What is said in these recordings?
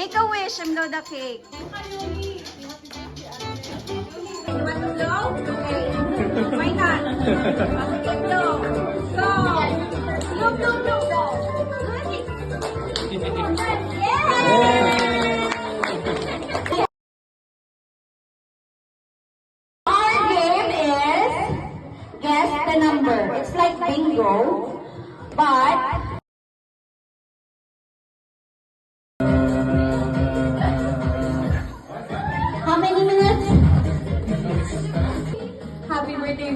Make a wish and blow the cake. You want to blow? Okay. Why not? Okay, blow. Go. Blow, blow, blow, blow. Yeah! Our game is guess the number. It's like bingo, but how many minutes? Happy birthday,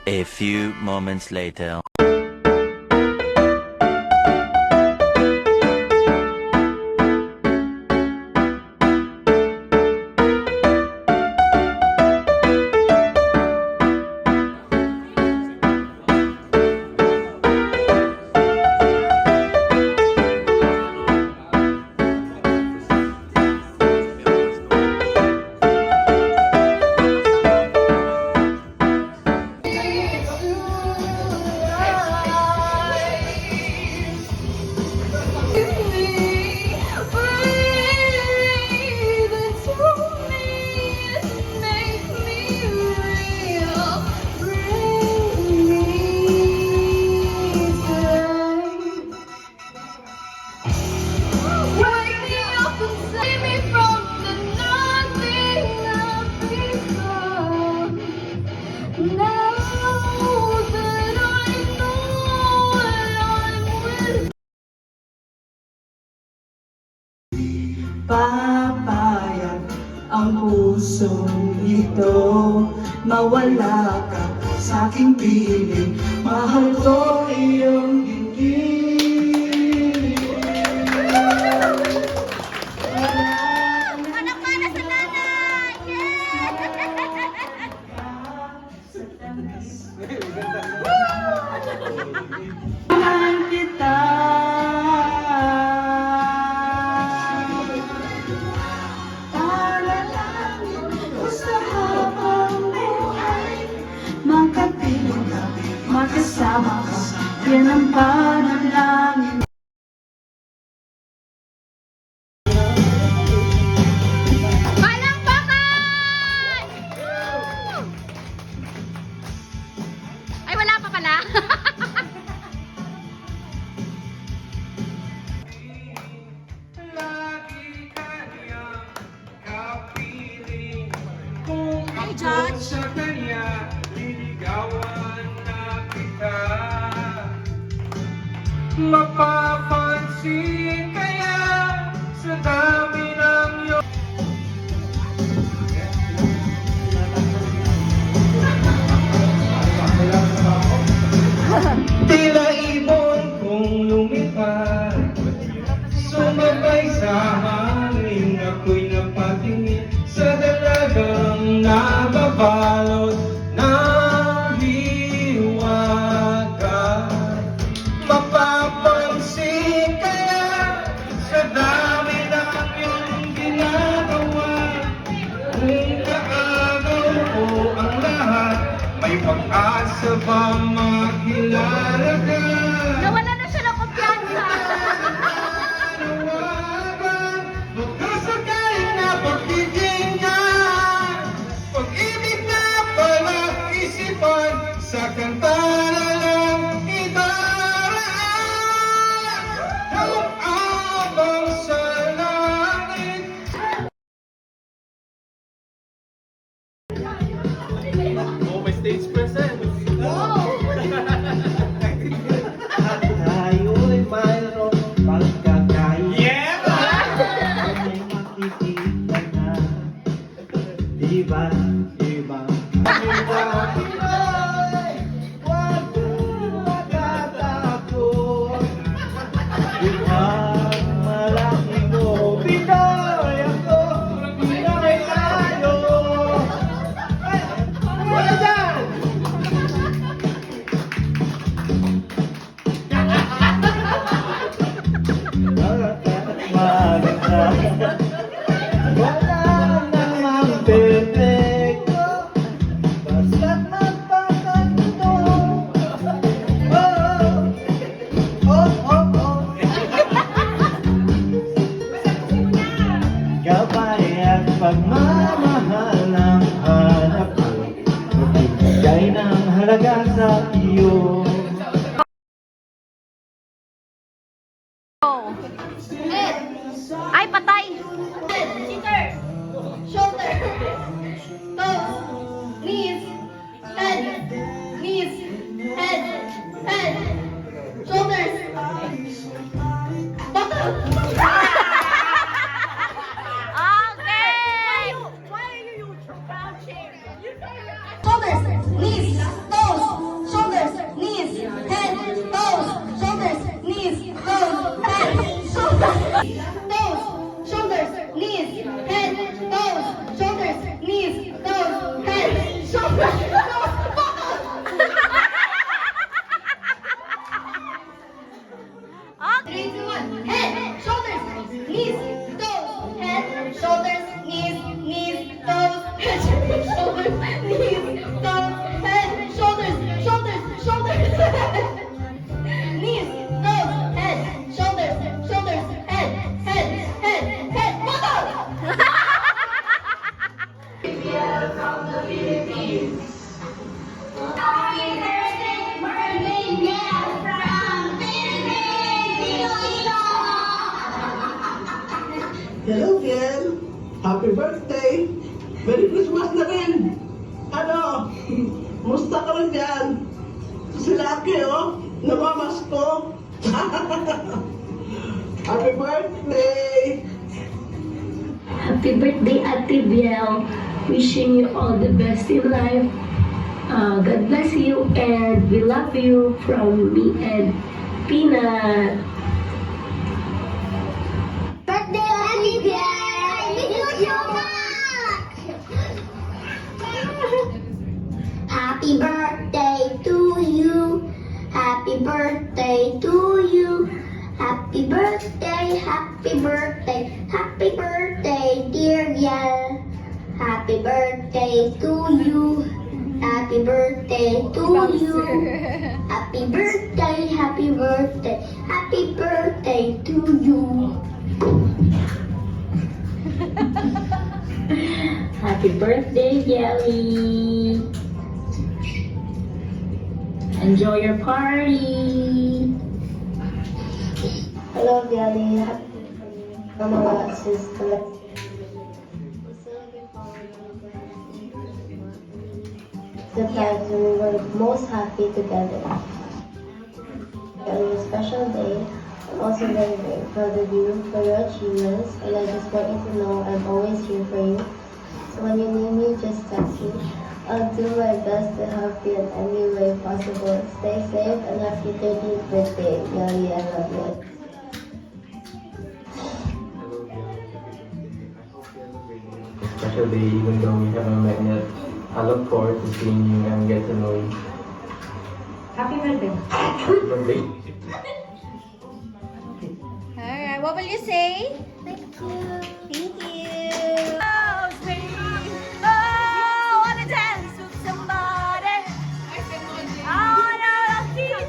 A few moments later. Papayag ang pusong ito, mawala ka sa aking piling, mahal ko iyong dinggin. Anak para sa nanay! Mahal kita. Magkasama ka, yan ang panalangin. Palakpakan! Ay, wala pa pala. Hi, Judge. Sa kanya, liligawan na kita. Mapapansin kaya sa dami ng iyong tila ibon kong lumipad, sumabay sa hangin, ako'y napatingin sa dalagang nababalot ng hiwaga. Mapapansin kaya sa dami ng iyong ginagawa, kung kaagaw ko ang lahat, may pag-asa ba makilala ka? Nawala na siya ng kumpiyansa. Magkasakay na pagkikinggan, pag-ibig na pala isipan, sa kanta na lang idaraan, habang sa langit. Oh, may stage presence. Tayo'y mayroong pagkakaya. Yeah! May makikita na. Diba? Diba? Huwag kang matatakot. Ang malaki mo, Pinoy ako, Pinoy tayo. Ay, wala dyan! Wala namang perfecto, basta't magpakatotoo. Gabay at pagmamahal ang hanap ko, magbibigay ng halaga sa iyo. Head. Ay, patay. Head. Shoulder. Toes. Knees. Head. Knees. Head. Head. Shoulders. Bottom. Okay. Why are you crouching? Shoulders. Knees. Toes. Shoulders. Knees. Head. Toes. Shoulders. Knees. Toes. Head. Shoulders. Toes. Shoulders. Knees. Head. Toes. Shoulders. Knees. Toes. Head. Shoulders. Three, two, one. Head, shoulders, knees, toes. Head, shoulders, knees, toes. Head, shoulders, knees, toes. Head, shoulders, shoulders. Knees, toes. Head, shoulders, head. Bottom. Hello, Ken. Happy birthday. Merry Christmas na rin. Ano? Musta ka rin dyan? Si Lucky, oh. Namamas ko. Happy birthday. Happy birthday, Ate Biel. Wishing you all the best in life. God bless you and we love you from me and Peanut. Birthday, Happy Happy birthday to you. Happy birthday to you. Happy birthday, happy birthday, happy birthday, dear Biel. Happy birthday to you. Happy birthday to you. Happy birthday, happy birthday, happy birthday to you. Happy birthday, Jelly. Enjoy your party. Hello, Bialy. I'm a sister. The times when we were most happy together. It was a special day. I'm also very, very proud of you for your achievements, and I just want you to know I'm always here for you. So when you need me, just text me. I'll do my best to help you in any way possible. Stay safe and happy 13th birthday, Bialy. I love you. Special day, even though we haven't met yet. I look forward to seeing you and get to know you. Happy birthday. Happy birthday. Alright, what will you say? Thank you. Thank you. Oh, baby. Oh, I wanna dance with somebody. I wanna feel.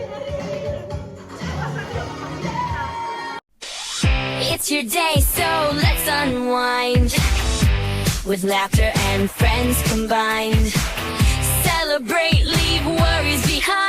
It's your day, so let's unwind with laughter and friends combined. Celebrate, leave worries behind.